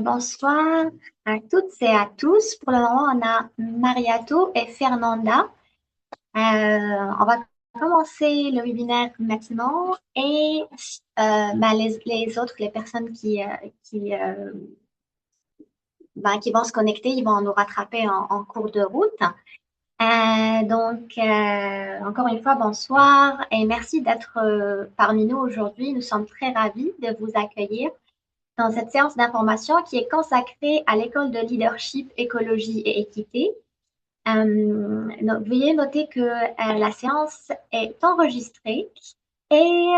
Bonsoir à toutes et à tous. Pour le moment, on a Mariato et Fernanda. On va commencer le webinaire maintenant et les autres, les personnes qui vont se connecter, ils vont nous rattraper en cours de route. Encore une fois, bonsoir et merci d'être parmi nous aujourd'hui. Nous sommes très ravis de vous accueillir dans cette séance d'information qui est consacrée à l'école de leadership, écologie et équité. Veuillez noter que la séance est enregistrée et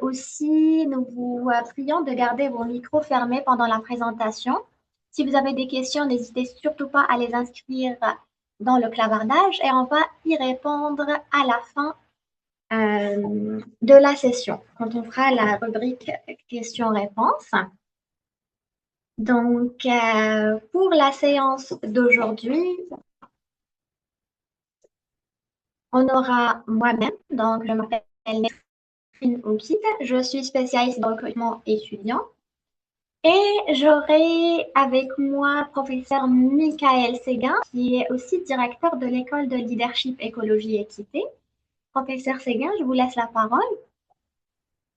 aussi nous vous prions de garder vos micros fermés pendant la présentation. Si vous avez des questions, n'hésitez surtout pas à les inscrire dans le clavardage et on va y répondre à la fin de la session, quand on fera la rubrique questions-réponses. Pour la séance d'aujourd'hui, on aura moi-même, donc je m'appelle Nesrine Oukid, je suis spécialiste dans le recrutement étudiant et j'aurai avec moi professeur Michael Séguin, qui est aussi directeur de l'école de leadership écologie et équité. Professeur Séguin, je vous laisse la parole.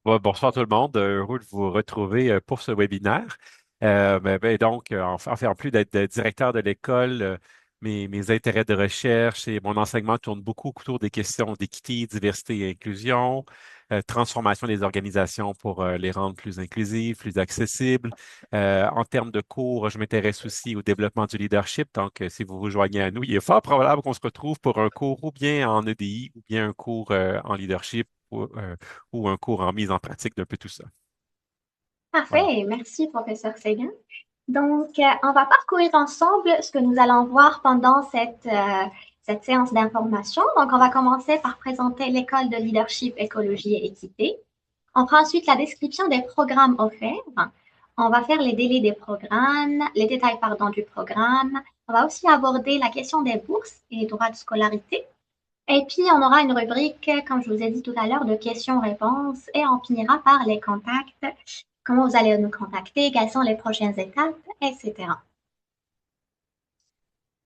Bonsoir tout le monde, heureux de vous retrouver pour ce webinaire. En plus d'être directeur de l'école, mes intérêts de recherche et mon enseignement tournent beaucoup autour des questions d'équité, diversité et inclusion, transformation des organisations pour les rendre plus inclusives, plus accessibles. En termes de cours, je m'intéresse aussi au développement du leadership. Donc, si vous vous joignez à nous, il est fort probable qu'on se retrouve pour un cours ou bien en EDI ou bien un cours en leadership ou un cours en mise en pratique d'un peu tout ça. Voilà. Parfait, merci professeur Séguin. On va parcourir ensemble ce que nous allons voir pendant cette séance d'information. Donc, on va commencer par présenter l'école de leadership, écologie et équité. On fera ensuite la description des programmes offerts. On va faire les délais des programmes, les détails, pardon, du programme. On va aussi aborder la question des bourses et des droits de scolarité. Et puis, on aura une rubrique, comme je vous ai dit tout à l'heure, de questions-réponses et on finira par les contacts. Comment vous allez nous contacter, quelles sont les prochaines étapes, etc.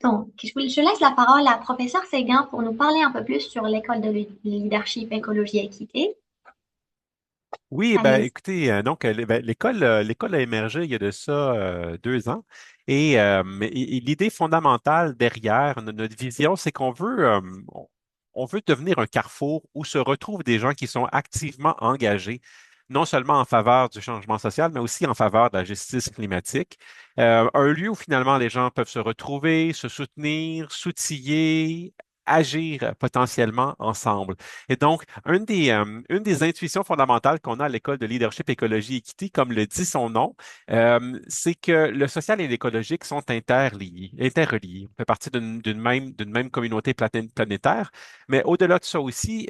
Je laisse la parole à professeur Séguin pour nous parler un peu plus sur l'école de leadership, écologie et équité. Oui, ben, Allez-y. écoutez, l'école a émergé il y a de ça 2 ans. Et l'idée fondamentale derrière notre vision, c'est on veut devenir un carrefour où se retrouvent des gens qui sont activement engagés, non seulement en faveur du changement social, mais aussi en faveur de la justice climatique. Un lieu où finalement les gens peuvent se retrouver, se soutenir, s'outiller, agir potentiellement ensemble. Et donc, une des intuitions fondamentales qu'on a à l'école de leadership, écologie, équité, comme le dit son nom, c'est que le social et l'écologique sont interreliés. On fait partie d'une même communauté planétaire, mais au-delà de ça aussi,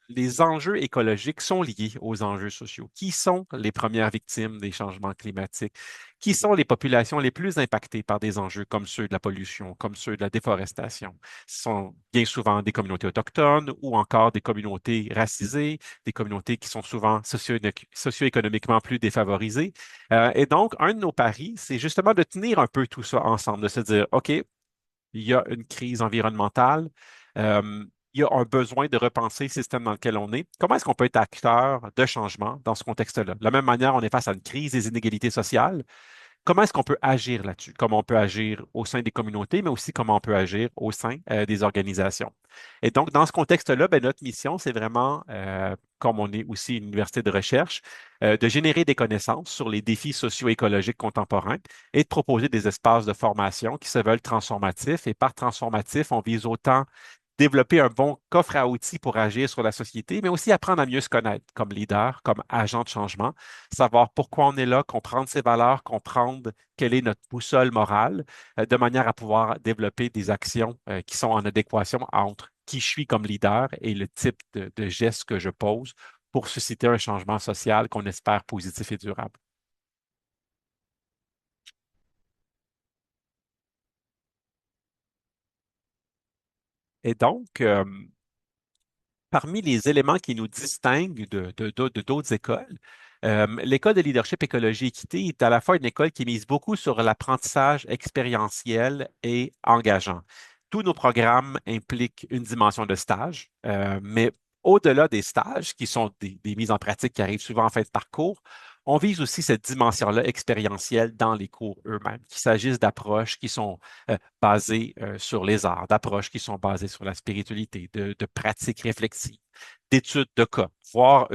les enjeux écologiques sont liés aux enjeux sociaux. Qui sont les premières victimes des changements climatiques? Qui sont les populations les plus impactées par des enjeux comme ceux de la pollution, comme ceux de la déforestation? Ce sont bien souvent des communautés autochtones ou encore des communautés racisées, des communautés qui sont souvent socio-économiquement plus défavorisées. Et donc, un de nos paris, c'est justement de tenir un peu tout ça ensemble, de se dire, OK, il y a une crise environnementale, euh, il y a un besoin de repenser le système dans lequel on est. Comment est-ce qu'on peut être acteur de changement dans ce contexte-là? De la même manière, on est face à une crise des inégalités sociales. Comment est-ce qu'on peut agir là-dessus? Comment on peut agir au sein des communautés, mais aussi comment on peut agir au sein des organisations. Et donc, dans ce contexte-là, ben, notre mission, c'est vraiment, comme on est aussi une université de recherche, de générer des connaissances sur les défis socio-écologiques contemporains et de proposer des espaces de formation qui se veulent transformatifs. Et par transformatif, on vise autant développer un bon coffre à outils pour agir sur la société, mais aussi apprendre à mieux se connaître comme leader, comme agent de changement, savoir pourquoi on est là, comprendre ses valeurs, comprendre quelle est notre boussole morale, de manière à pouvoir développer des actions qui sont en adéquation entre qui je suis comme leader et le type de gestes que je pose pour susciter un changement social qu'on espère positif et durable. Et donc, parmi les éléments qui nous distinguent de d'autres écoles, L'école de leadership écologie équité est à la fois une école qui mise beaucoup sur l'apprentissage expérientiel et engageant. Tous nos programmes impliquent une dimension de stage, mais au-delà des stages, qui sont des mises en pratique qui arrivent souvent en fin de parcours, on vise aussi cette dimension-là expérientielle dans les cours eux-mêmes, qu'il s'agisse d'approches qui sont basées sur les arts, d'approches qui sont basées sur la spiritualité, de pratiques réflexives, d'études de cas, voir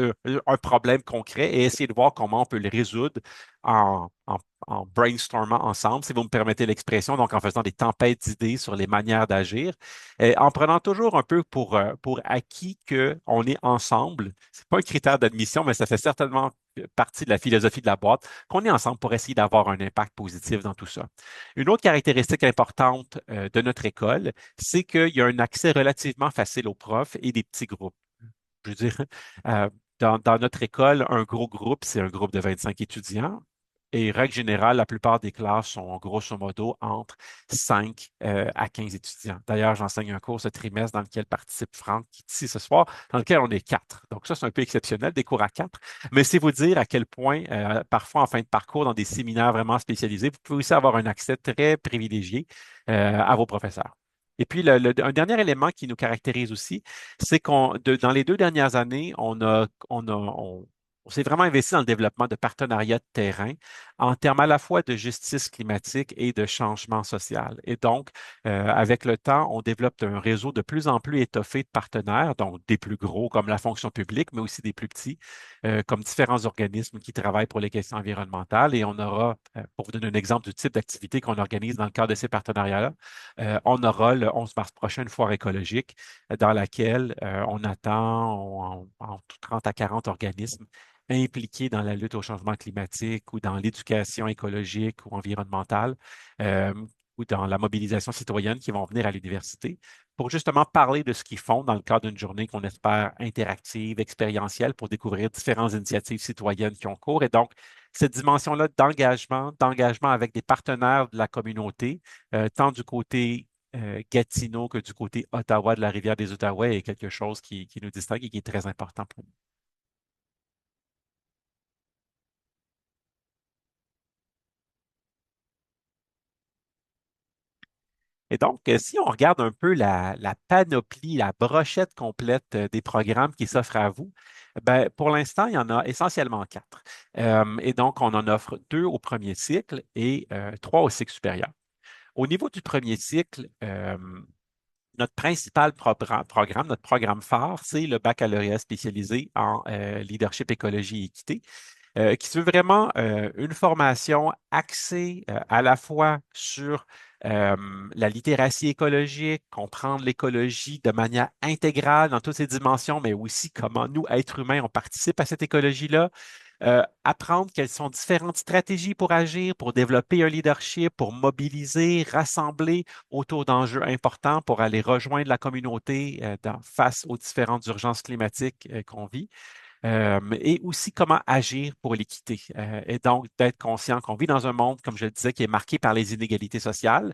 un problème concret et essayer de voir comment on peut le résoudre en, en, en brainstormant ensemble, si vous me permettez l'expression, donc en faisant des tempêtes d'idées sur les manières d'agir, et en prenant toujours un peu pour acquis qu'on est ensemble. Ce n'est pas un critère d'admission, mais ça fait certainement partie de la philosophie de la boîte, qu'on est ensemble pour essayer d'avoir un impact positif dans tout ça. Une autre caractéristique importante de notre école, c'est qu'il y a un accès relativement facile aux profs et des petits groupes. Je veux dire, euh, dans notre école, un gros groupe, c'est un groupe de 25 étudiants. Et règle générale, la plupart des classes sont grosso modo entre 5 à 15 étudiants. D'ailleurs, j'enseigne un cours ce trimestre dans lequel participe Franck, qui est ici ce soir, dans lequel on est 4. Donc ça, c'est un peu exceptionnel, des cours à 4. Mais c'est vous dire à quel point, parfois en fin de parcours, dans des séminaires vraiment spécialisés, vous pouvez aussi avoir un accès très privilégié à vos professeurs. Et puis, un dernier élément qui nous caractérise aussi, c'est dans les 2 dernières années, on s'est vraiment investi dans le développement de partenariats de terrain en termes à la fois de justice climatique et de changement social. Et donc, avec le temps, on développe un réseau de plus en plus étoffé de partenaires, donc des plus gros comme la fonction publique, mais aussi des plus petits, comme différents organismes qui travaillent pour les questions environnementales. Et on aura, pour vous donner un exemple du type d'activité qu'on organise dans le cadre de ces partenariats-là, on aura le 11 mars prochain une foire écologique dans laquelle on attend entre 30 à 40 organismes impliqués dans la lutte au changement climatique ou dans l'éducation écologique ou environnementale euh, ou dans la mobilisation citoyenne qui vont venir à l'université pour justement parler de ce qu'ils font dans le cadre d'une journée qu'on espère interactive, expérientielle pour découvrir différentes initiatives citoyennes qui ont cours. Et donc, cette dimension-là d'engagement avec des partenaires de la communauté, tant du côté Gatineau que du côté Ottawa, de la rivière des Outaouais, est quelque chose qui nous distingue et qui est très important pour nous. Et donc, si on regarde un peu la panoplie, la brochette complète des programmes qui s'offrent à vous, ben, pour l'instant, il y en a essentiellement 4. Et donc, on en offre 2 au premier cycle et 3 au cycle supérieur. Au niveau du premier cycle, notre principal programme, notre programme phare, c'est le baccalauréat spécialisé en leadership, écologie et équité, qui se veut vraiment une formation axée à la fois sur euh, la littératie écologique, comprendre l'écologie de manière intégrale dans toutes ses dimensions, mais aussi comment nous, êtres humains, on participe à cette écologie-là. Apprendre quelles sont différentes stratégies pour agir, pour développer un leadership, pour mobiliser, rassembler autour d'enjeux importants pour aller rejoindre la communauté face aux différentes urgences climatiques qu'on vit. Et aussi comment agir pour l'équité. Et donc, d'être conscient qu'on vit dans un monde, comme je le disais, qui est marqué par les inégalités sociales.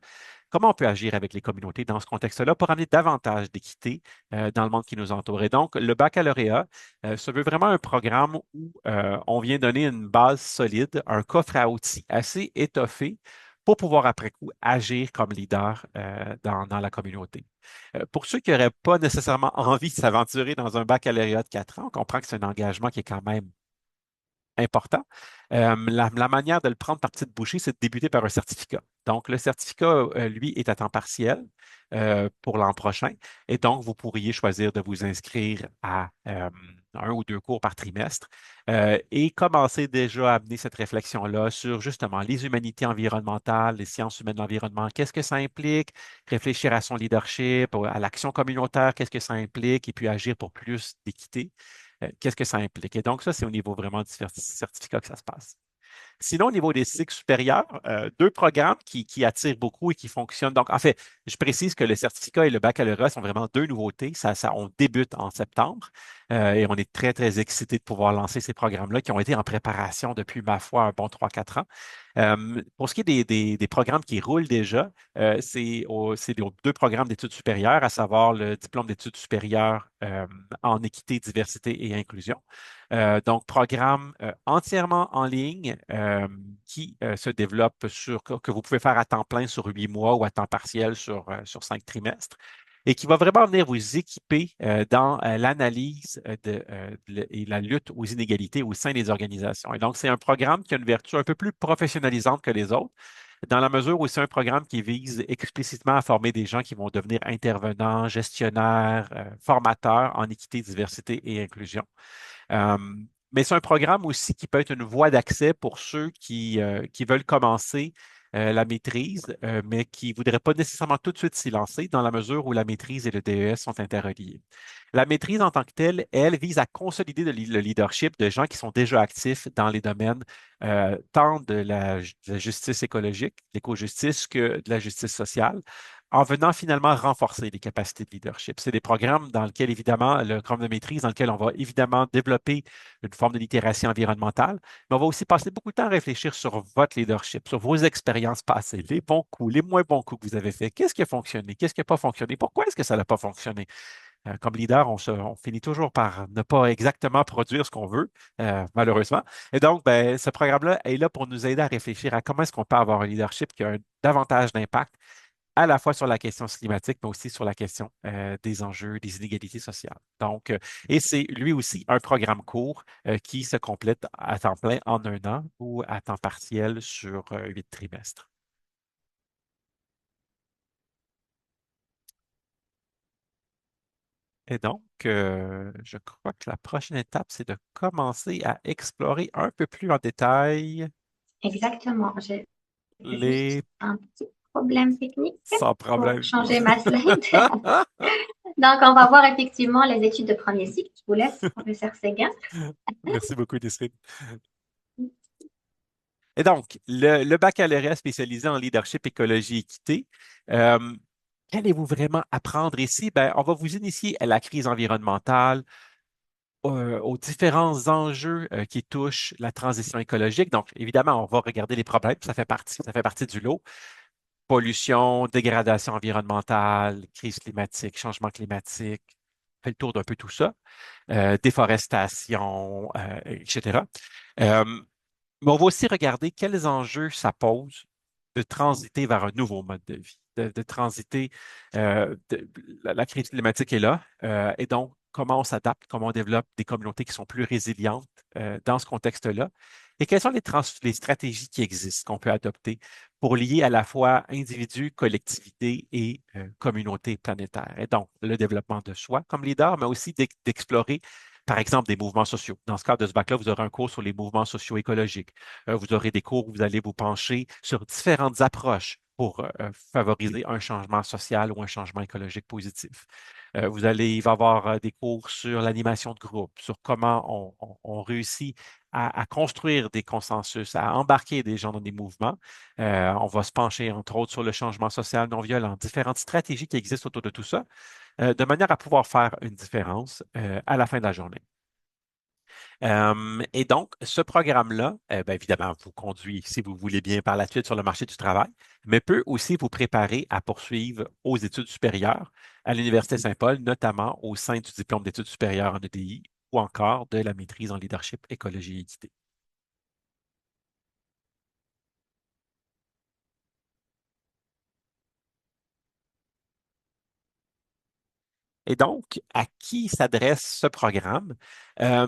Comment on peut agir avec les communautés dans ce contexte-là pour amener davantage d'équité dans le monde qui nous entoure? Et donc, le baccalauréat se veut vraiment un programme où on vient donner une base solide, un coffre à outils assez étoffé pour pouvoir après coup agir comme leader dans la communauté. Pour ceux qui n'auraient pas nécessairement envie de s'aventurer dans un baccalauréat de 4 ans, on comprend que c'est un engagement qui est quand même important. La manière de le prendre par petite bouchée, c'est de débuter par un certificat. Donc, le certificat, lui, est à temps partiel pour l'an prochain. Et donc, vous pourriez choisir de vous inscrire à 1 ou 2 cours par trimestre et commencer déjà à amener cette réflexion-là sur justement les humanités environnementales, les sciences humaines de l'environnement. Qu'est-ce que ça implique? Réfléchir à son leadership, à l'action communautaire, qu'est-ce que ça implique? Et puis agir pour plus d'équité. Qu'est-ce que ça implique? Et donc, ça, c'est au niveau vraiment du certificat que ça se passe. Sinon, au niveau des cycles supérieurs, 2 programmes qui attirent beaucoup et qui fonctionnent. Donc, en fait, je précise que le certificat et le baccalauréat sont vraiment 2 nouveautés. On débute en septembre et on est très, très excités de pouvoir lancer ces programmes-là qui ont été en préparation depuis, ma foi, un bon 3 4 ans. Pour ce qui est des programmes qui roulent déjà, c'est les deux programmes d'études supérieures, à savoir le diplôme d'études supérieures en équité, diversité et inclusion. Donc, programme entièrement en ligne qui se développe que vous pouvez faire à temps plein sur 8 mois ou à temps partiel sur 5 trimestres et qui va vraiment venir vous équiper dans l'analyse et la lutte aux inégalités au sein des organisations. Et donc, c'est un programme qui a une vertu un peu plus professionnalisante que les autres, dans la mesure où c'est un programme qui vise explicitement à former des gens qui vont devenir intervenants, gestionnaires, formateurs en équité, diversité et inclusion. Euh, mais c'est un programme aussi qui peut être une voie d'accès pour ceux qui veulent commencer la maîtrise, mais qui ne voudraient pas nécessairement tout de suite s'y lancer dans la mesure où la maîtrise et le DES sont interreliés. La maîtrise en tant que telle, elle vise à consolider le leadership de gens qui sont déjà actifs dans les domaines tant de la justice écologique, l'éco-justice, que de la justice sociale, en venant finalement renforcer les capacités de leadership. C'est des programmes dans lesquels, évidemment, le programme de maîtrise, dans lequel on va évidemment développer une forme de littératie environnementale, mais on va aussi passer beaucoup de temps à réfléchir sur votre leadership, sur vos expériences passées, les bons coups, les moins bons coups que vous avez faits. Qu'est-ce qui a fonctionné? Qu'est-ce qui n'a pas fonctionné? Pourquoi est-ce que ça n'a pas fonctionné? Comme leader, on finit toujours par ne pas exactement produire ce qu'on veut, malheureusement. Et donc, ben, ce programme-là est là pour nous aider à réfléchir à comment est-ce qu'on peut avoir un leadership qui a davantage d'impact à la fois sur la question climatique, mais aussi sur la question des enjeux, des inégalités sociales. Donc, et c'est lui aussi un programme court qui se complète à temps plein en 1 an ou à temps partiel sur 8 trimestres. Et donc, je crois que la prochaine étape, c'est de commencer à explorer un peu plus en détail Exactement. J'ai juste les un petit problème technique sans pour problème. changer ma slide. Donc, on va voir effectivement les études de premier cycle. Je vous laisse, professeur Séguin. Merci beaucoup, Nisrine. Et donc, le baccalauréat spécialisé en leadership, écologie, équité, euh, qu'allez-vous vraiment apprendre ici? Ben, on va vous initier à la crise environnementale, aux différents enjeux qui touchent la transition écologique. Donc, évidemment, on va regarder les problèmes, ça fait partie du lot. Pollution, dégradation environnementale, crise climatique, changement climatique, on fait le tour d'un peu tout ça, déforestation, etc. Euh, mais on va aussi regarder quels enjeux ça pose de transiter vers un nouveau mode de vie, de transiter. La crise climatique est là, et donc comment on s'adapte, comment on développe des communautés qui sont plus résilientes dans ce contexte-là, et quelles sont les stratégies qui existent qu'on peut adopter pour lier à la fois individus, collectivités et communautés planétaires. Et donc, le développement de soi comme leader, mais aussi d'explorer par exemple, des mouvements sociaux. Dans ce cadre de ce bac-là, vous aurez un cours sur les mouvements sociaux écologiques. Vous aurez des cours où vous allez vous pencher sur différentes approches pour favoriser un changement social ou un changement écologique positif. Il va y avoir des cours sur l'animation de groupe, sur comment on réussit à construire des consensus, à embarquer des gens dans des mouvements. On va se pencher, entre autres, sur le changement social non violent, différentes stratégies qui existent autour de tout ça, de manière à pouvoir faire une différence à la fin de la journée. Et donc, ce programme-là, bien évidemment, vous conduit, si vous voulez bien, par la suite sur le marché du travail, mais peut aussi vous préparer à poursuivre aux études supérieures à l'Université Saint-Paul, notamment au sein du diplôme d'études supérieures en EDI ou encore de la maîtrise en leadership, écologie et équité. Et donc, à qui s'adresse ce programme?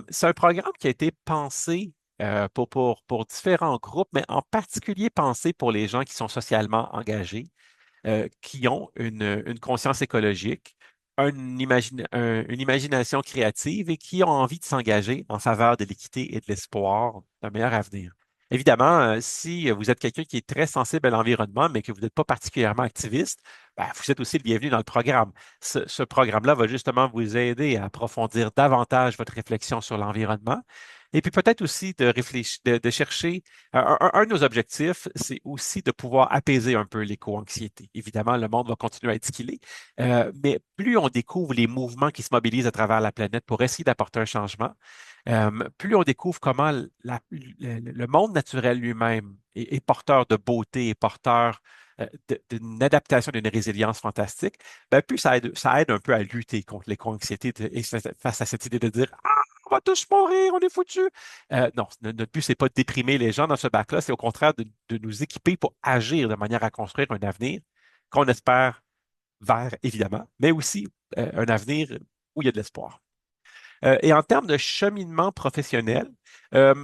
C'est un programme qui a été pensé pour différents groupes, mais en particulier pensé pour les gens qui sont socialement engagés, qui ont une conscience écologique, une imagination créative et qui ont envie de s'engager en faveur de l'équité et de l'espoir d'un meilleur avenir. Évidemment, si vous êtes quelqu'un qui est très sensible à l'environnement, mais que vous n'êtes pas particulièrement activiste, ben, vous êtes aussi le bienvenu dans le programme. Ce programme-là va justement vous aider à approfondir davantage votre réflexion sur l'environnement Et puis peut-être aussi de réfléchir, de chercher, un de nos objectifs, c'est aussi de pouvoir apaiser un peu l'éco-anxiété. Évidemment, le monde va continuer à être ce qu'il est, mais plus on découvre les mouvements qui se mobilisent à travers la planète pour essayer d'apporter un changement, plus on découvre comment le monde naturel lui-même est porteur de beauté, est porteur d'une adaptation, d'une résilience fantastique, ben, plus ça aide un peu à lutter contre l'éco-anxiété et face à cette idée de dire ah, on va tous mourir, on est foutus. Non, notre but, c'est pas de déprimer les gens dans ce bac-là, c'est au contraire de nous équiper pour agir de manière à construire un avenir qu'on espère vert, évidemment, mais aussi un avenir où il y a de l'espoir. Et en termes de cheminement professionnel,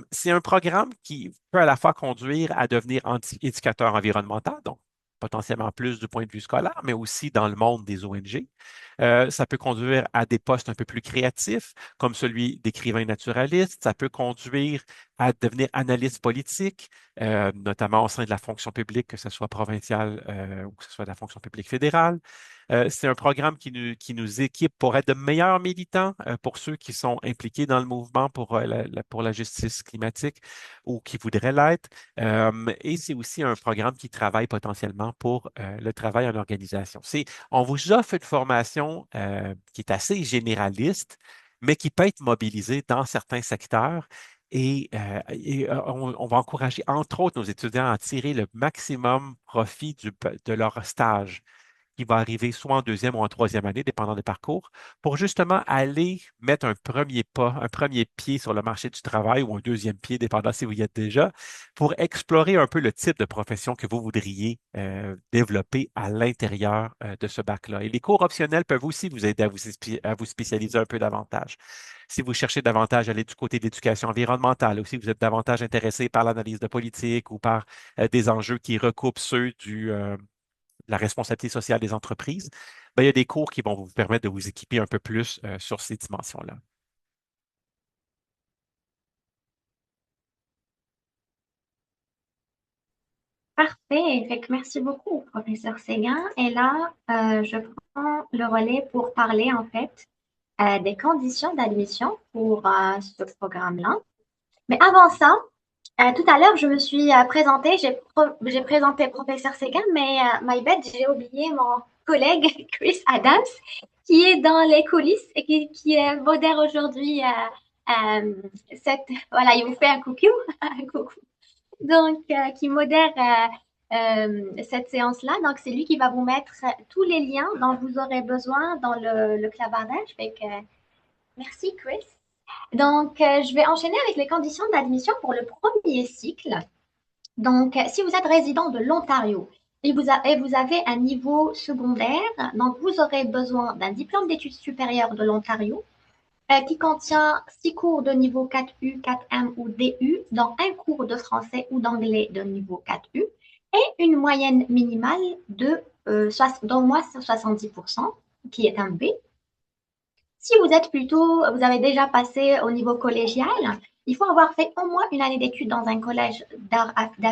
c'est un programme qui peut à la fois conduire à devenir éducateur environnemental, donc potentiellement plus du point de vue scolaire, mais aussi dans le monde des ONG. Ça peut conduire à des postes un peu plus créatifs, comme celui d'écrivain naturaliste. Ça peut conduire à devenir analyste politique, notamment au sein de la fonction publique, que ce soit provinciale ou que ce soit de la fonction publique fédérale. C'est un programme qui nous équipe pour être de meilleurs militants pour ceux qui sont impliqués dans le mouvement pour la justice climatique ou qui voudraient l'être. Et c'est aussi un programme qui travaille potentiellement pour le travail en organisation. On vous offre une formation qui est assez généraliste, mais qui peut être mobilisée dans certains secteurs. On va encourager, entre autres, nos étudiants à tirer le maximum profit de leur stage qui va arriver soit en deuxième ou en troisième année, dépendant des parcours, pour justement aller mettre un premier pas, un premier pied sur le marché du travail ou un deuxième pied, dépendant si vous y êtes déjà, pour explorer un peu le type de profession que vous voudriez développer à l'intérieur de ce bac-là. Et les cours optionnels peuvent aussi vous aider à vous spécialiser un peu davantage. Si vous cherchez davantage à aller du côté de l'éducation environnementale, ou si vous êtes davantage intéressé par l'analyse de politique ou par des enjeux qui recoupent ceux la responsabilité sociale des entreprises, ben, il y a des cours qui vont vous permettre de vous équiper un peu plus sur ces dimensions-là. Parfait. Fait que merci beaucoup, professeur Séguin. Et là, je prends le relais pour parler en fait des conditions d'admission pour ce programme-là. Mais avant ça, tout à l'heure, je me suis présentée, j'ai présenté professeur Séguin, mais my bad, j'ai oublié mon collègue Chris Adams, qui est dans les coulisses et qui modère aujourd'hui voilà, il vous fait un coucou, un coucou. Donc, qui modère cette séance-là. Donc, c'est lui qui va vous mettre tous les liens dont vous aurez besoin dans le clavardage. Fait que, merci, Chris. Donc, je vais enchaîner avec les conditions d'admission pour le premier cycle. Donc, si vous êtes résident de l'Ontario et vous avez un niveau secondaire, donc vous aurez besoin d'un diplôme d'études supérieures de l'Ontario qui contient 6 cours de niveau 4U, 4M ou DU, dont un cours de français ou d'anglais de niveau 4U, et une moyenne minimale d'au moins 70%, qui est un B. Si vous êtes vous avez déjà passé au niveau collégial, il faut avoir fait au moins une année d'études dans un collège d'art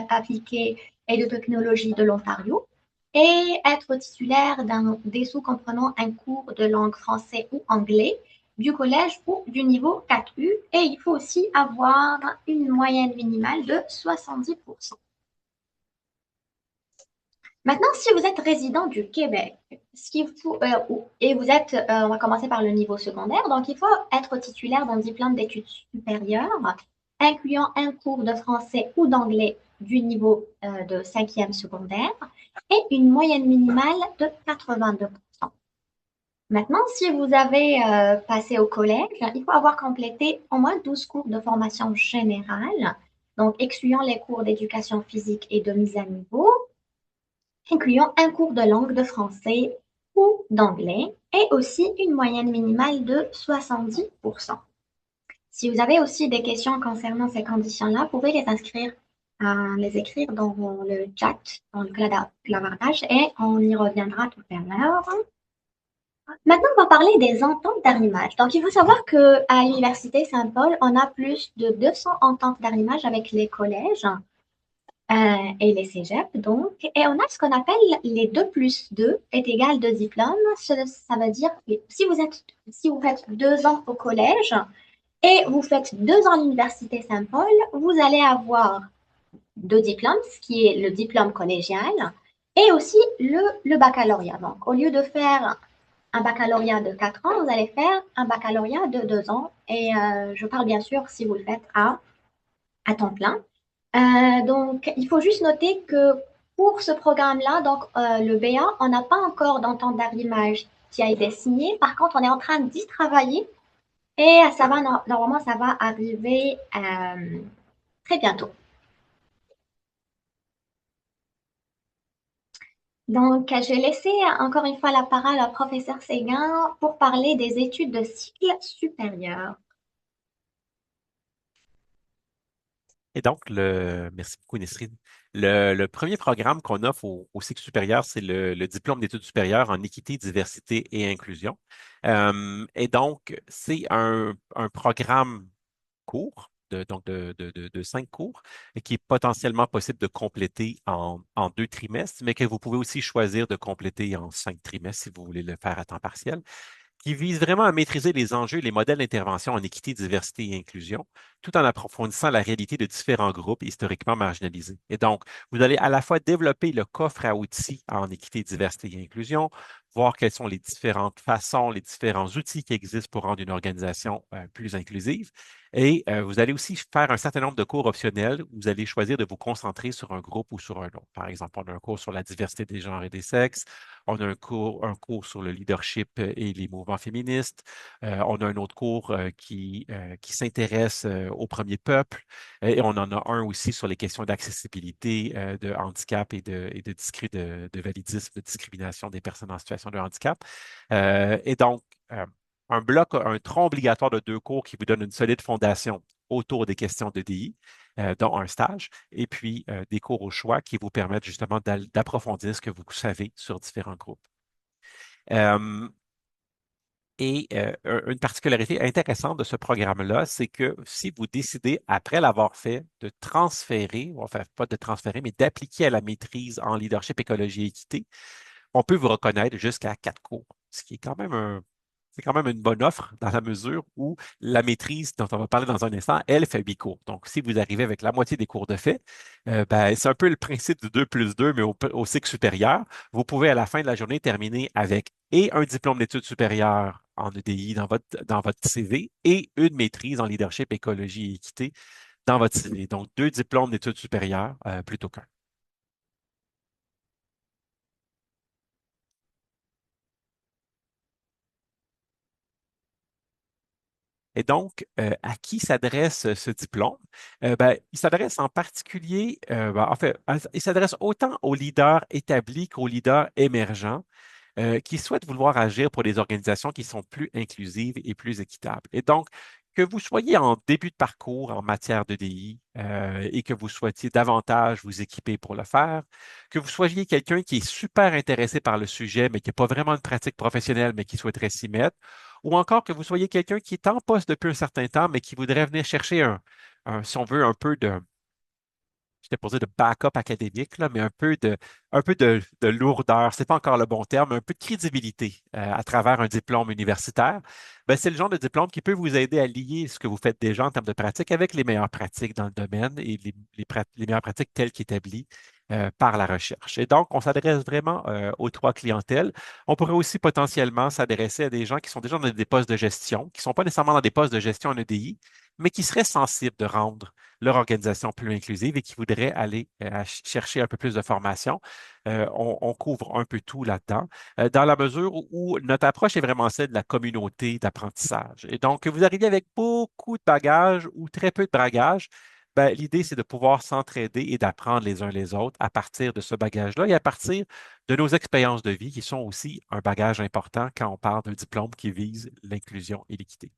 appliqué et de technologie de l'Ontario et être titulaire d'un DSO comprenant un cours de langue français ou anglais du collège ou du niveau 4U et il faut aussi avoir une moyenne minimale de 70%. Maintenant, si vous êtes résident du Québec, ce qu'il faut, et vous êtes, on va commencer par le niveau secondaire, donc il faut être titulaire d'un diplôme d'études supérieures, incluant un cours de français ou d'anglais du niveau de cinquième secondaire et une moyenne minimale de 82%. Maintenant, si vous avez passé au collège, il faut avoir complété au moins 12 cours de formation générale, donc excluant les cours d'éducation physique et de mise à niveau, incluant un cours de langue de français ou d'anglais et aussi une moyenne minimale de 70%. Si vous avez aussi des questions concernant ces conditions-là, vous pouvez les écrire dans le chat, dans le clavardage et on y reviendra tout à l'heure. Maintenant, on va parler des ententes d'arrimage. Donc, il faut savoir qu'à l'Université Saint-Paul, on a plus de 200 ententes d'arrimage avec les collèges et les cégeps, donc. Et on a ce qu'on appelle les 2+2 est égal 2 diplômes. Ça veut dire que si vous faites 2 ans au collège, et vous faites 2 ans à l'Université Saint-Paul, vous allez avoir 2 diplômes, ce qui est le diplôme collégial et aussi le baccalauréat. Donc, au lieu de faire un baccalauréat de 4 ans, vous allez faire un baccalauréat de 2 ans. Et je parle bien sûr si vous le faites à temps plein. Donc, il faut juste noter que pour ce programme-là, donc le BA, on n'a pas encore d'entente d'arrimage qui a été signée. Par contre, on est en train d'y travailler et ça va, normalement, ça va arriver très bientôt. Donc, je vais laisser encore une fois la parole au professeur Séguin pour parler des études de cycle supérieur. Et donc, merci beaucoup, Nesrine. Le premier programme qu'on offre au cycle supérieur, c'est le diplôme d'études supérieures en équité, diversité et inclusion. Et donc, c'est un programme court, donc de 5 cours, et qui est potentiellement possible de compléter en 2 trimestres, mais que vous pouvez aussi choisir de compléter en 5 trimestres si vous voulez le faire à temps partiel, qui vise vraiment à maîtriser les enjeux et les modèles d'intervention en équité, diversité et inclusion, tout en approfondissant la réalité de différents groupes historiquement marginalisés. Et donc, vous allez à la fois développer le coffre à outils en équité, diversité et inclusion, voir quelles sont les différentes façons, les différents outils qui existent pour rendre une organisation plus inclusive. Et vous allez aussi faire un certain nombre de cours optionnels où vous allez choisir de vous concentrer sur un groupe ou sur un autre. Par exemple, on a un cours sur la diversité des genres et des sexes, on a un cours sur le leadership et les mouvements féministes. On a un autre cours qui s'intéresse au premier peuple. Et on en a un aussi sur les questions d'accessibilité, de handicap et de validisme, de discrimination des personnes en situation de handicap. Et donc, un bloc, un tronc obligatoire de 2 cours qui vous donne une solide fondation autour des questions de DI, dont un stage, et puis des cours au choix qui vous permettent justement d'approfondir ce que vous savez sur différents groupes. Euh, une particularité intéressante de ce programme-là, c'est que si vous décidez, après l'avoir fait, de transférer, enfin pas de transférer, mais d'appliquer à la maîtrise en leadership, écologie et équité, on peut vous reconnaître jusqu'à 4 cours, ce qui est quand même c'est quand même une bonne offre dans la mesure où la maîtrise dont on va parler dans un instant, elle fait 8 cours. Donc, si vous arrivez avec la moitié des cours de fait, ben, c'est un peu le principe du 2 plus 2, mais au cycle supérieur. Vous pouvez à la fin de la journée terminer avec et un diplôme d'études supérieures en EDI dans votre CV et une maîtrise en leadership, écologie et équité dans votre CV. Donc, 2 diplômes d'études supérieures plutôt qu'un. Et donc, à qui s'adresse ce diplôme? Ben, il s'adresse en particulier, en fait, il s'adresse autant aux leaders établis qu'aux leaders émergents qui souhaitent vouloir agir pour des organisations qui sont plus inclusives et plus équitables. Et donc, que vous soyez en début de parcours en matière de DI et que vous souhaitiez davantage vous équiper pour le faire, que vous soyez quelqu'un qui est super intéressé par le sujet, mais qui n'a pas vraiment de pratique professionnelle, mais qui souhaiterait s'y mettre, ou encore que vous soyez quelqu'un qui est en poste depuis un certain temps, mais qui voudrait venir chercher si on veut, un peu de j'étais posé de backup académique, là, mais un peu de lourdeur, c'est pas encore le bon terme, un peu de crédibilité à travers un diplôme universitaire, ben, c'est le genre de diplôme qui peut vous aider à lier ce que vous faites déjà en termes de pratique avec les meilleures pratiques dans le domaine et les meilleures pratiques telles qu'établies par la recherche. Et donc, on s'adresse vraiment aux 3 clientèles. On pourrait aussi potentiellement s'adresser à des gens qui sont déjà dans des postes de gestion, qui ne sont pas nécessairement dans des postes de gestion en EDI, mais qui seraient sensibles de rendre leur organisation plus inclusive et qui voudraient aller chercher un peu plus de formation. On couvre un peu tout là-dedans, dans la mesure où notre approche est vraiment celle de la communauté d'apprentissage. Et donc, que vous arrivez avec beaucoup de bagages ou très peu de bagages, ben, l'idée, c'est de pouvoir s'entraider et d'apprendre les uns les autres à partir de ce bagage-là et à partir de nos expériences de vie qui sont aussi un bagage important quand on parle d'un diplôme qui vise l'inclusion et l'équité.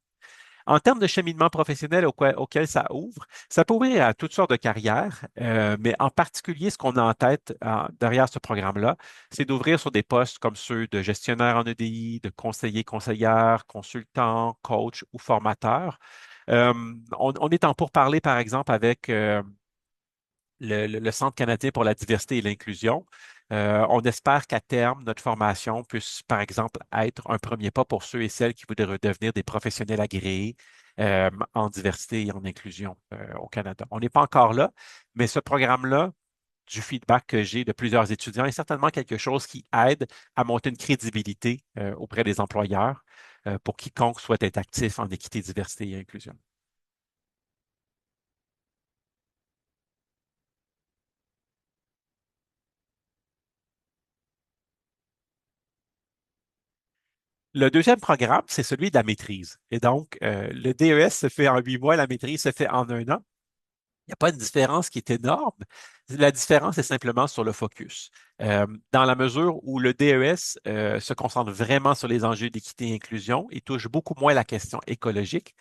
En termes de cheminement professionnel auquel ça ouvre, ça peut ouvrir à toutes sortes de carrières, mais en particulier, ce qu'on a en tête derrière ce programme-là, c'est d'ouvrir sur des postes comme ceux de gestionnaire en EDI, de conseiller, conseillère, consultant, coach ou formateur. Euh, on est en pourparlers, par exemple, avec le Centre canadien pour la diversité et l'inclusion. On espère qu'à terme, notre formation puisse, par exemple, être un premier pas pour ceux et celles qui voudraient devenir des professionnels agréés en diversité et en inclusion au Canada. On n'est pas encore là, mais ce programme-là, du feedback que j'ai de plusieurs étudiants, est certainement quelque chose qui aide à monter une crédibilité auprès des employeurs pour quiconque souhaite être actif en équité, diversité et inclusion. Le deuxième programme, c'est celui de la maîtrise. Et donc, le DES se fait en 8 mois, la maîtrise se fait en un an. Il n'y a pas une différence qui est énorme. La différence est simplement sur le focus. Dans la mesure où le DES se concentre vraiment sur les enjeux d'équité et inclusion, il touche beaucoup moins la question écologique,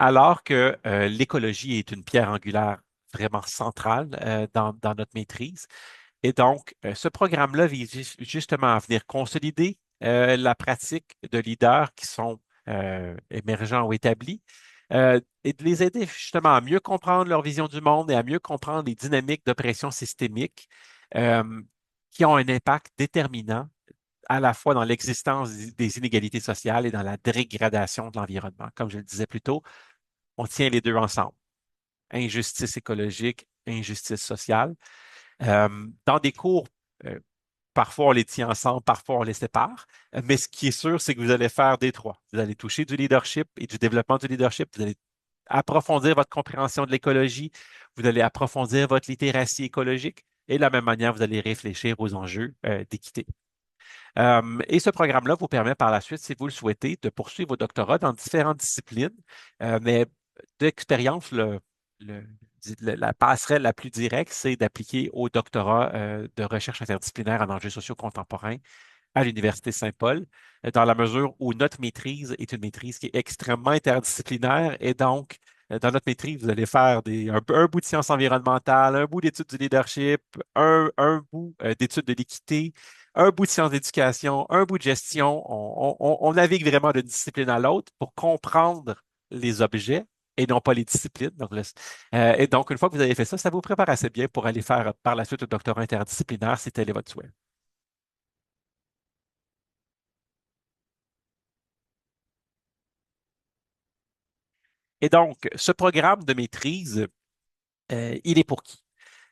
alors que l'écologie est une pierre angulaire vraiment centrale dans notre maîtrise. Et donc, ce programme-là vise justement à venir consolider la pratique de leaders qui sont émergents ou établis et de les aider justement à mieux comprendre leur vision du monde et à mieux comprendre les dynamiques d'oppression systémique euh, qui ont un impact déterminant à la fois dans l'existence des inégalités sociales et dans la dégradation de l'environnement. Comme je le disais plus tôt, on tient les deux ensemble. Injustice écologique, injustice sociale. Dans des cours, euh, parfois on les tient ensemble, parfois on les sépare, mais ce qui est sûr, c'est que vous allez faire des trois. Vous allez toucher du leadership et du développement du leadership. Vous allez approfondir votre compréhension de l'écologie. Vous allez approfondir votre littératie écologique. Et de la même manière, vous allez réfléchir aux enjeux d'équité. Et ce programme-là vous permet par la suite, si vous le souhaitez, de poursuivre vos doctorats dans différentes disciplines, mais d'expérience, le- la passerelle la plus directe, c'est d'appliquer au doctorat de recherche interdisciplinaire en enjeux sociaux contemporains à l'Université Saint-Paul, dans la mesure où notre maîtrise est une maîtrise qui est extrêmement interdisciplinaire et donc, dans notre maîtrise, vous allez faire un bout de sciences environnementales, un bout d'études du leadership, un bout d'études de l'équité, un bout de sciences d'éducation, un bout de gestion. On navigue vraiment d'une discipline à l'autre pour comprendre les objets et non pas les disciplines. Et donc, une fois que vous avez fait ça, ça vous prépare assez bien pour aller faire par la suite un doctorat interdisciplinaire si tel est votre souhait. Et donc, ce programme de maîtrise, il est pour qui?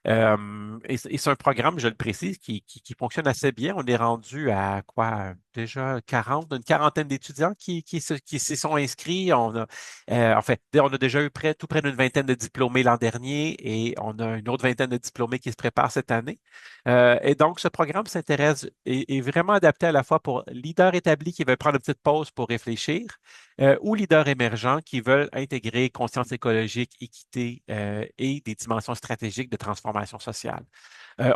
Et c'est un programme, je le précise, qui fonctionne assez bien. On est rendu à quoi? Déjà 40, une quarantaine d'étudiants qui s'y sont inscrits. En fait, on a déjà eu tout près d'une vingtaine de diplômés l'an dernier et on a une autre vingtaine de diplômés qui se préparent cette année. Et donc, ce programme s'intéresse, est vraiment adapté à la fois pour leaders établis qui veulent prendre une petite pause pour réfléchir ou leaders émergents qui veulent intégrer conscience écologique, équité et des dimensions stratégiques de transformation sociale.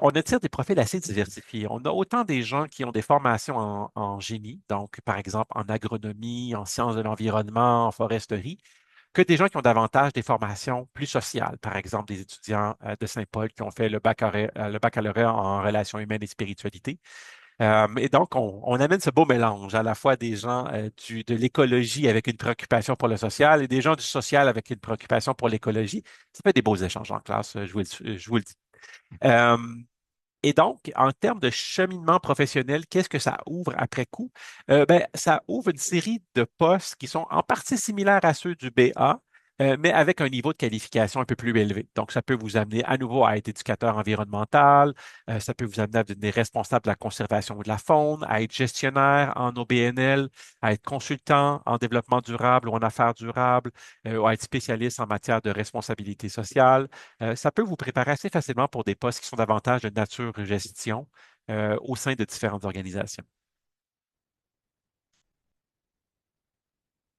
On attire des profils assez diversifiés. On a autant des gens qui ont des formations en génie, donc par exemple en agronomie, en sciences de l'environnement, en foresterie, que des gens qui ont davantage des formations plus sociales, par exemple des étudiants de Saint-Paul qui ont fait le baccalauréat en relations humaines et spiritualité. Et donc, on amène ce beau mélange à la fois des gens de l'écologie avec une préoccupation pour le social et des gens du social avec une préoccupation pour l'écologie. Ça fait des beaux échanges en classe, je vous le dis. Euh, et donc, en termes de cheminement professionnel, qu'est-ce que ça ouvre après coup? Ben, ça ouvre une série de postes qui sont en partie similaires à ceux du BA, mais avec un niveau de qualification un peu plus élevé. Donc, ça peut vous amener à nouveau à être éducateur environnemental, ça peut vous amener à devenir responsable de la conservation de la faune, à être gestionnaire en OBNL, à être consultant en développement durable ou en affaires durables, ou à être spécialiste en matière de responsabilité sociale. Ça peut vous préparer assez facilement pour des postes qui sont davantage de nature gestion au sein de différentes organisations.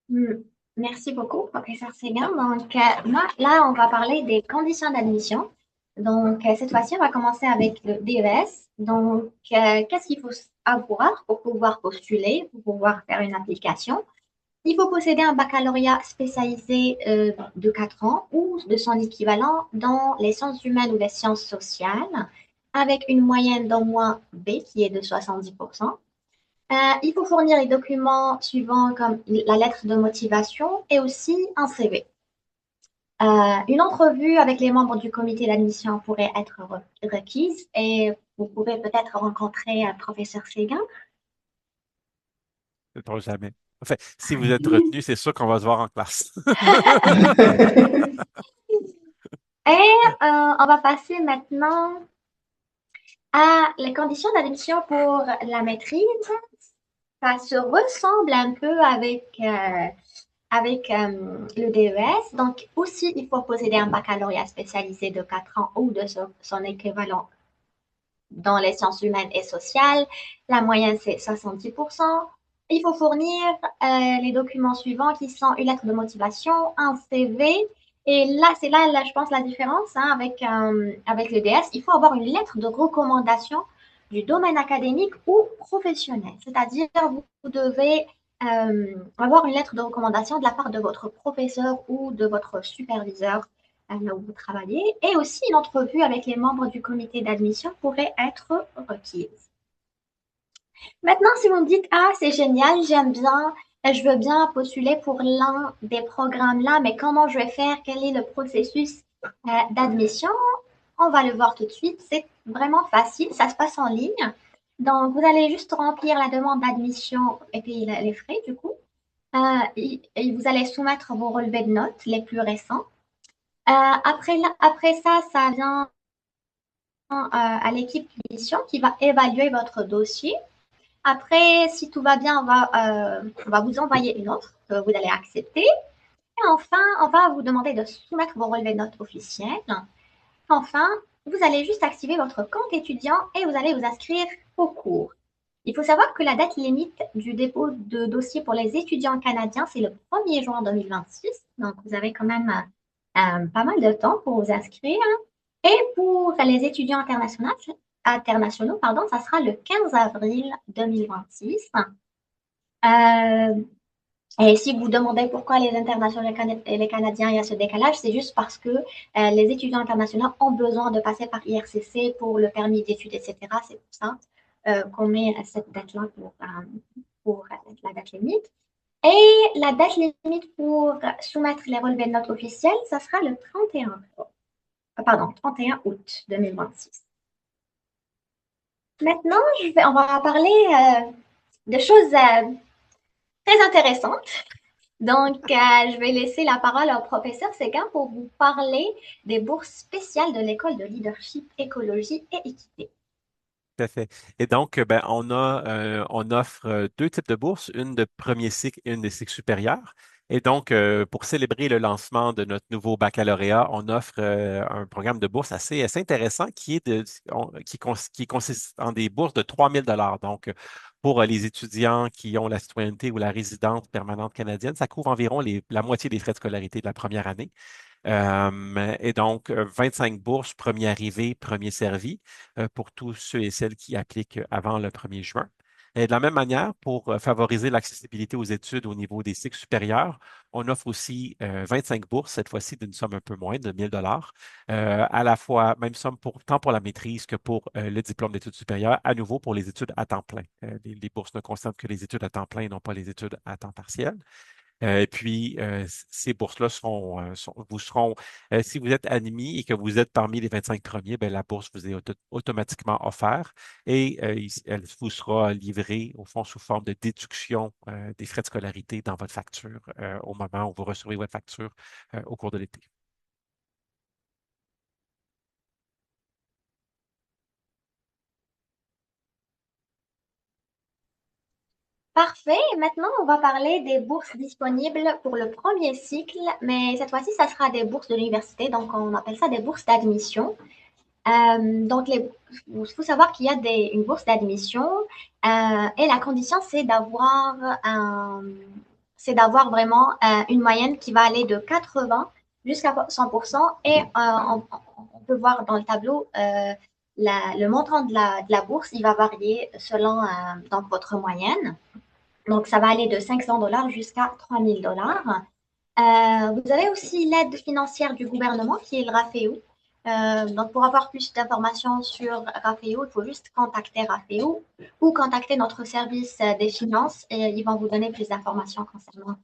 Hmm. Merci beaucoup, professeur Séguin. Donc, moi, là, on va parler des conditions d'admission. Donc, cette fois-ci, on va commencer avec le DES. Donc, qu'est-ce qu'il faut avoir pour pouvoir postuler, pour pouvoir faire une application? Il faut posséder un baccalauréat spécialisé de 4 ans ou de son équivalent dans les sciences humaines ou les sciences sociales, avec une moyenne d'au moins B qui est de 70%. Il faut fournir les documents suivants comme la lettre de motivation et aussi un CV. Une entrevue avec les membres du comité d'admission pourrait être requise et vous pouvez peut-être rencontrer un professeur Séguin. Trop jamais. En fait, si vous êtes retenu, c'est sûr qu'on va se voir en classe. Et on va passer maintenant à les conditions d'admission pour la maîtrise. Ça se ressemble un peu avec le DES. Donc, aussi, il faut posséder un baccalauréat spécialisé de 4 ans ou de son équivalent dans les sciences humaines et sociales. La moyenne, c'est 70%. Il faut fournir les documents suivants qui sont une lettre de motivation, un CV. Et là, c'est là, je pense, la différence hein, avec le DS. Il faut avoir une lettre de recommandation du domaine académique ou professionnel. C'est-à-dire, vous devez avoir une lettre de recommandation de la part de votre professeur ou de votre superviseur là où vous travaillez, et aussi une entrevue avec les membres du comité d'admission pourrait être requise. Maintenant, si vous me dites, ah, c'est génial, j'aime bien, je veux bien postuler pour l'un des programmes là, mais comment je vais faire? Quel est le processus d'admission? On va le voir tout de suite. C'est vraiment facile, ça se passe en ligne. Donc, vous allez juste remplir la demande d'admission et payer les frais, du coup. Et vous allez soumettre vos relevés de notes les plus récents. Après ça, ça vient à l'équipe mission qui va évaluer votre dossier. Après, si tout va bien, on va vous envoyer une offre que vous allez accepter. Et enfin, on va vous demander de soumettre vos relevés de notes officiels. Enfin, vous allez juste activer votre compte étudiant et vous allez vous inscrire au cours. Il faut savoir que la date limite du dépôt de dossier pour les étudiants canadiens, c'est le 1er juin 2026. Donc, vous avez quand même pas mal de temps pour vous inscrire. Et pour les étudiants internationaux, pardon, ça sera le 15 avril 2026. Euh, et si vous demandez pourquoi les internationaux et les Canadiens, il y a ce décalage, c'est juste parce que les étudiants internationaux ont besoin de passer par IRCC pour le permis d'études, etc. C'est pour ça qu'on met cette date-là pour la date limite. Et la date limite pour soumettre les relevés de notes officiels, ça sera le 31 août 2026. Maintenant, on va parler de choses très intéressantes. Donc, je vais laisser la parole au professeur Séguin pour vous parler des bourses spéciales de l'École de leadership, écologie et équité. Tout à fait. Et donc, ben, on offre deux types de bourses, une de premier cycle et une de cycle supérieur. Et donc, pour célébrer le lancement de notre nouveau baccalauréat, on offre un programme de bourse assez intéressant qui consiste en des bourses de 3 000 $. Donc, pour les étudiants qui ont la citoyenneté ou la résidence permanente canadienne, ça couvre environ la moitié des frais de scolarité de la première année. Et donc, 25 bourses, premier arrivé, premier servi, pour tous ceux et celles qui appliquent avant le 1er juin. Et de la même manière, pour favoriser l'accessibilité aux études au niveau des cycles supérieurs, on offre aussi 25 bourses, cette fois-ci d'une somme un peu moins de 1 000 $, à la fois, même somme tant pour la maîtrise que pour le diplôme d'études supérieures, à nouveau pour les études à temps plein. Les bourses ne concernent que les études à temps plein et non pas les études à temps partiel. Et puis, ces bourses-là vous seront, si vous êtes admis et que vous êtes parmi les 25 premiers, ben, la bourse vous est automatiquement offerte et elle vous sera livrée, au fond, sous forme de déduction des frais de scolarité dans votre facture au moment où vous recevez votre facture au cours de l'été. Parfait. Maintenant, on va parler des bourses disponibles pour le premier cycle, mais cette fois-ci, ça sera des bourses de l'université, donc on appelle ça des bourses d'admission. Donc, il faut savoir qu'il y a une bourse d'admission et la condition, c'est d'avoir vraiment une moyenne qui va aller de 80 jusqu'à 100%. Et on peut voir dans le tableau le montant de la bourse, il va varier selon donc votre moyenne. Donc, ça va aller de 500 $ jusqu'à 3 000 $. Vous avez aussi l'aide financière du gouvernement qui est le RAFEO. Donc, pour avoir plus d'informations sur RAFEO, il faut juste contacter RAFEO ou contacter notre service des finances et ils vont vous donner plus d'informations concernant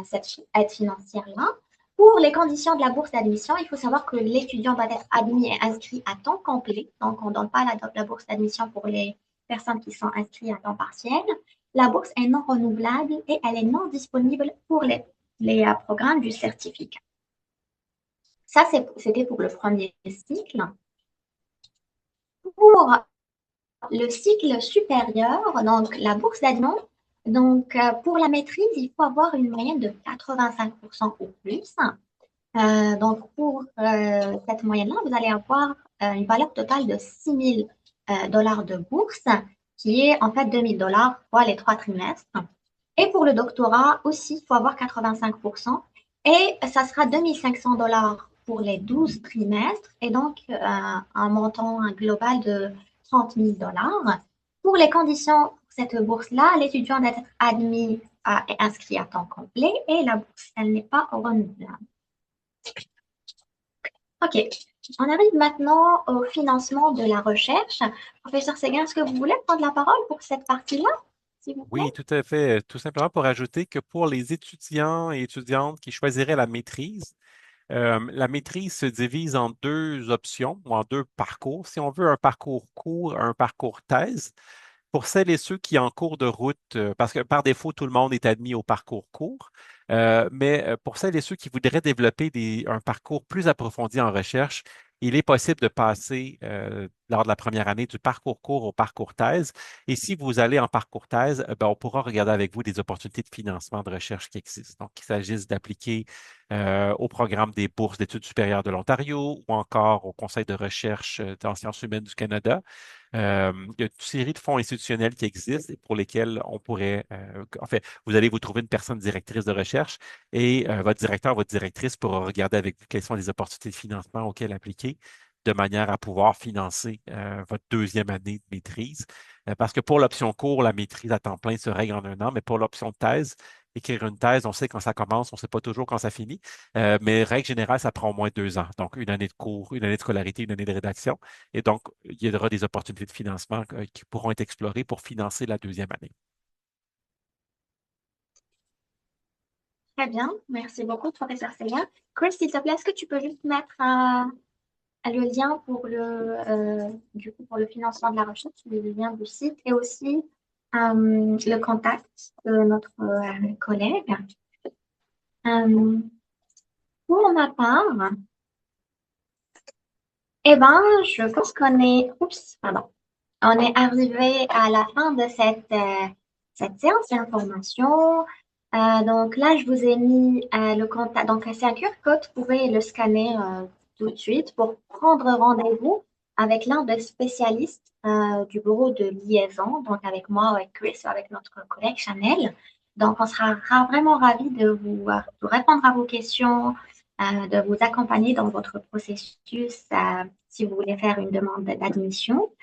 cette aide financière-là. Pour les conditions de la bourse d'admission, il faut savoir que l'étudiant doit être admis et inscrit à temps complet. Donc, on ne donne pas la bourse d'admission pour les personnes qui sont inscrites à temps partiel. la bourse est non renouvelable et elle est non disponible pour les programmes du certificat. Ça, c'était pour le premier cycle. Pour le cycle supérieur, donc la bourse d'admission, donc pour la maîtrise, il faut avoir une moyenne de 85% ou plus. Donc pour cette moyenne-là, vous allez avoir une valeur totale de 6 000 dollars de bourse, qui est en fait 2 000 dollars pour les 3 trimestres. Et pour le doctorat aussi, il faut avoir 85%. Et ça sera 2 500 dollars pour les 12 trimestres et donc un montant global de 30 000 dollars. Pour les conditions pour cette bourse-là, l'étudiant doit être admis et inscrit à temps complet et la bourse, elle n'est pas renouvelable. OK. On arrive maintenant au financement de la recherche. Professeur Séguin, est-ce que vous voulez prendre la parole pour cette partie-là, s'il vous plaît? Oui, tout à fait. Tout simplement pour ajouter que pour les étudiants et étudiantes qui choisiraient la maîtrise se divise en deux options ou en deux parcours. Si on veut un parcours court, un parcours thèse. Pour celles et ceux qui, en cours de route, parce que par défaut, tout le monde est admis au parcours court, mais pour celles et ceux qui voudraient développer un parcours plus approfondi en recherche, il est possible de passer lors de la première année du parcours court au parcours thèse. Et si vous allez en parcours thèse, ben, on pourra regarder avec vous des opportunités de financement de recherche qui existent. Donc, qu'il s'agisse d'appliquer au programme des bourses d'études supérieures de l'Ontario ou encore au Conseil de recherche en sciences humaines du Canada. Il y a une série de fonds institutionnels qui existent et pour lesquels on pourrait, en fait, vous allez vous trouver une personne directrice de recherche et votre directeur, votre directrice pourra regarder avec vous quelles sont les opportunités de financement auxquelles appliquer de manière à pouvoir financer votre deuxième année de maîtrise. Parce que pour l'option cours, la maîtrise à temps plein se règle en un an, mais pour l'option thèse, écrire une thèse, on sait quand ça commence, on ne sait pas toujours quand ça finit, mais règle générale, ça prend au moins 2 ans. Donc, une année de cours, une année de scolarité, une année de rédaction. Et donc, il y aura des opportunités de financement qui pourront être explorées pour financer la deuxième année. Très bien. Merci beaucoup, professeur Séguin. Chris, s'il te plaît, est-ce que tu peux juste mettre le lien pour du coup, pour le financement de la recherche, le lien du site et aussi le contact de notre collègue. Euh, pour ma part, eh ben, je pense qu'on est, oups, pardon, on est arrivé à la fin de cette séance d'information. Donc là, je vous ai mis le contact. Donc, c'est un QR code. Vous pouvez le scanner tout de suite pour prendre rendez-vous avec l'un des spécialistes du bureau de liaison, donc avec moi, avec Chris, avec notre collègue Chanel. Donc, on sera vraiment ravis de répondre à vos questions, de vous accompagner dans votre processus si vous voulez faire une demande d'admission.